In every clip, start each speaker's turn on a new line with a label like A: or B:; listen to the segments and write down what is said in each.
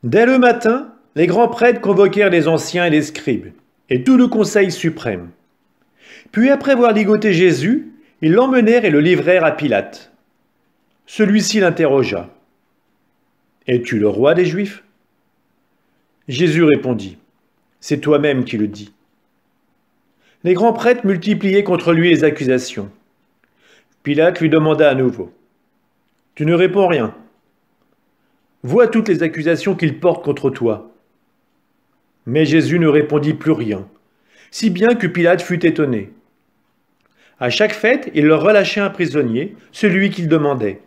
A: Dès le matin, les grands prêtres convoquèrent les anciens et les scribes, et tout le conseil suprême. Puis après avoir ligoté Jésus, ils l'emmenèrent et le livrèrent à Pilate. Celui-ci l'interrogea. « Es-tu le roi des Juifs ?» Jésus répondit. « C'est toi-même qui le dis. » Les grands prêtres multipliaient contre lui les accusations. Pilate lui demanda à nouveau. « Tu ne réponds rien. Vois toutes les accusations qu'ils portent contre toi. » Mais Jésus ne répondit plus rien, si bien que Pilate fut étonné. À chaque fête, il leur relâchait un prisonnier, celui qu'il demandait.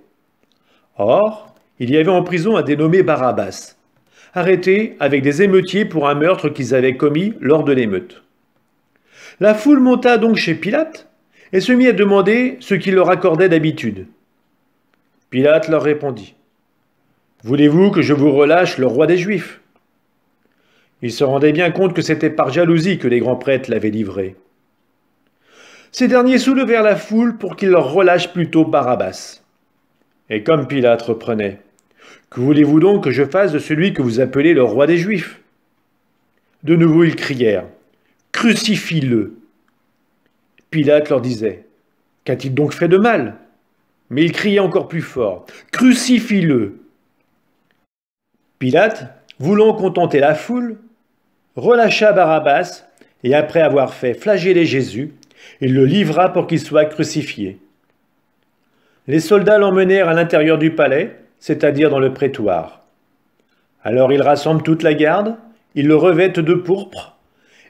A: Or, il y avait en prison un dénommé Barabbas, arrêté avec des émeutiers pour un meurtre qu'ils avaient commis lors de l'émeute. La foule monta donc chez Pilate et se mit à demander ce qu'il leur accordait d'habitude. Pilate leur répondit. « Voulez-vous que je vous relâche le roi des Juifs ?» Il se rendait bien compte que c'était par jalousie que les grands prêtres l'avaient livré. Ces derniers soulevèrent la foule pour qu'il leur relâche plutôt Barabbas. Et comme Pilate reprenait, « Que voulez-vous donc que je fasse de celui que vous appelez le roi des Juifs ?» De nouveau ils crièrent, « Crucifie-le » Pilate leur disait, « Qu'a-t-il donc fait de mal ?» Mais ils criaient encore plus fort, « Crucifie-le » Pilate, voulant contenter la foule, relâcha Barabbas, et après avoir fait flageller Jésus, il le livra pour qu'il soit crucifié. Les soldats l'emmenèrent à l'intérieur du palais, c'est-à-dire dans le prétoire. Alors ils rassemblent toute la garde, ils le revêtent de pourpre,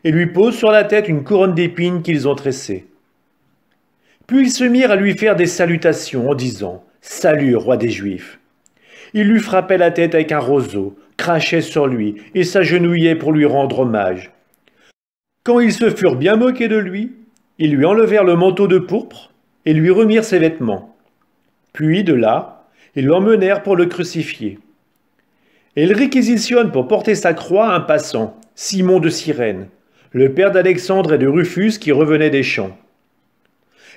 A: et lui posent sur la tête une couronne d'épines qu'ils ont tressée. Puis ils se mirent à lui faire des salutations en disant « Salut, roi des Juifs !» Ils lui frappaient la tête avec un roseau, crachaient sur lui et s'agenouillaient pour lui rendre hommage. Quand ils se furent bien moqués de lui, ils lui enlevèrent le manteau de pourpre et lui remirent ses vêtements. Puis, de là, ils l'emmenèrent pour le crucifier. Et ils réquisitionnent pour porter sa croix un passant, Simon de Cyrène, le père d'Alexandre et de Rufus qui revenaient des champs.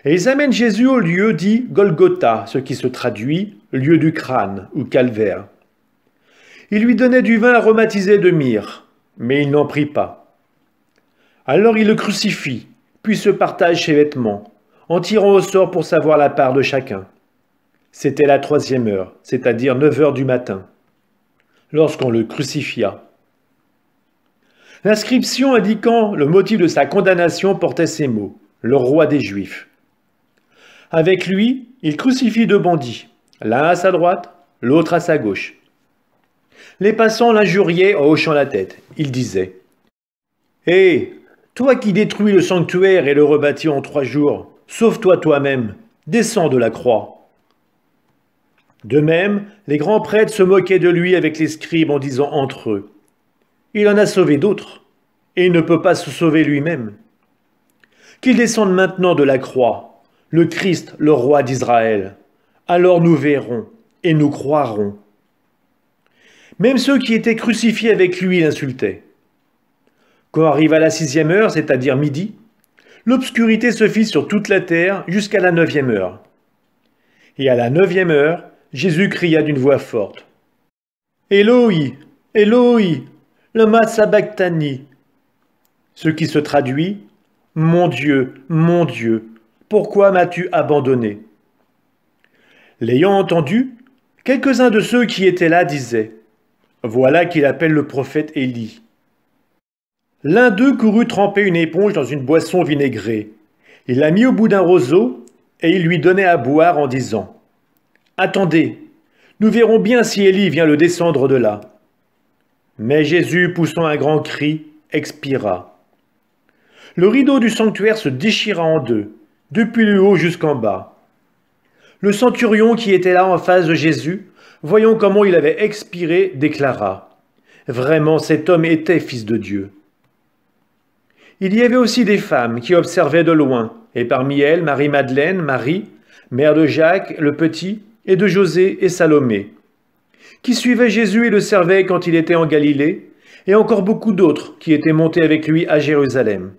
A: Et ils amènent Jésus au lieu dit Golgotha, ce qui se traduit « lieu du crâne » ou « calvaire ». Ils lui donnaient du vin aromatisé de myrrhe, mais il n'en prit pas. Alors ils le crucifient, puis se partagent ses vêtements, en tirant au sort pour savoir la part de chacun. C'était la 3e heure, c'est-à-dire 9 heures du matin, lorsqu'on le crucifia. L'inscription indiquant le motif de sa condamnation portait ces mots, « le roi des Juifs ». Avec lui, il crucifie 2 bandits, l'un à sa droite, l'autre à sa gauche. Les passants l'injuriaient en hochant la tête. Ils disaient « Hé, toi qui détruis le sanctuaire et le rebâtis en 3 jours, sauve-toi toi-même, descends de la croix. » De même, les grands prêtres se moquaient de lui avec les scribes en disant entre eux « Il en a sauvé d'autres, et il ne peut pas se sauver lui-même. Qu'il descende maintenant de la croix, le Christ, le roi d'Israël. Alors nous verrons et nous croirons. » Même ceux qui étaient crucifiés avec lui l'insultaient. Quand arriva la 6e heure, c'est-à-dire midi, l'obscurité se fit sur toute la terre jusqu'à la 9e heure. Et à la 9e heure, Jésus cria d'une voix forte. « Éloi, Éloi, lama sabachthani » ce qui se traduit « Mon Dieu, pourquoi m'as-tu abandonné ?» L'ayant entendu, quelques-uns de ceux qui étaient là disaient « Voilà qu'il appelle le prophète Élie. » L'un d'eux courut tremper une éponge dans une boisson vinaigrée. Il la mit au bout d'un roseau et il lui donnait à boire en disant « Attendez, nous verrons bien si Élie vient le descendre de là. » Mais Jésus, poussant un grand cri, expira. Le rideau du sanctuaire se déchira en 2, depuis le haut jusqu'en bas. Le centurion qui était là en face de Jésus, voyant comment il avait expiré, déclara « Vraiment, cet homme était fils de Dieu. » Il y avait aussi des femmes qui observaient de loin, et parmi elles Marie-Madeleine, Marie, mère de Jacques le Petit, et de José et Salomé, qui suivaient Jésus et le servaient quand il était en Galilée, et encore beaucoup d'autres qui étaient montés avec lui à Jérusalem.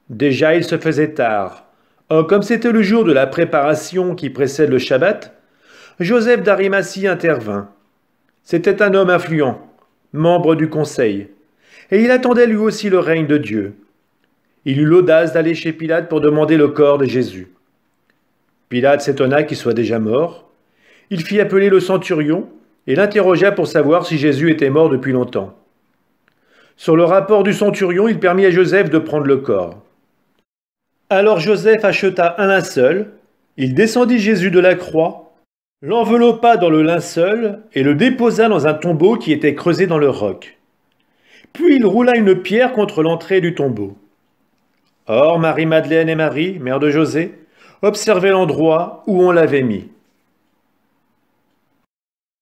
A: Déjà il se faisait tard. Or, comme c'était le jour de la préparation qui précède le Shabbat, Joseph d'Arimathie intervint. C'était un homme influent, membre du conseil, et il attendait lui aussi le règne de Dieu. Il eut l'audace d'aller chez Pilate pour demander le corps de Jésus. Pilate s'étonna qu'il soit déjà mort. Il fit appeler le centurion et l'interrogea pour savoir si Jésus était mort depuis longtemps. Sur le rapport du centurion, il permit à Joseph de prendre le corps. Alors Joseph acheta un linceul, il descendit Jésus de la croix, l'enveloppa dans le linceul et le déposa dans un tombeau qui était creusé dans le roc. Puis il roula une pierre contre l'entrée du tombeau. Or Marie-Madeleine et Marie, mère de José, observaient l'endroit où on l'avait mis.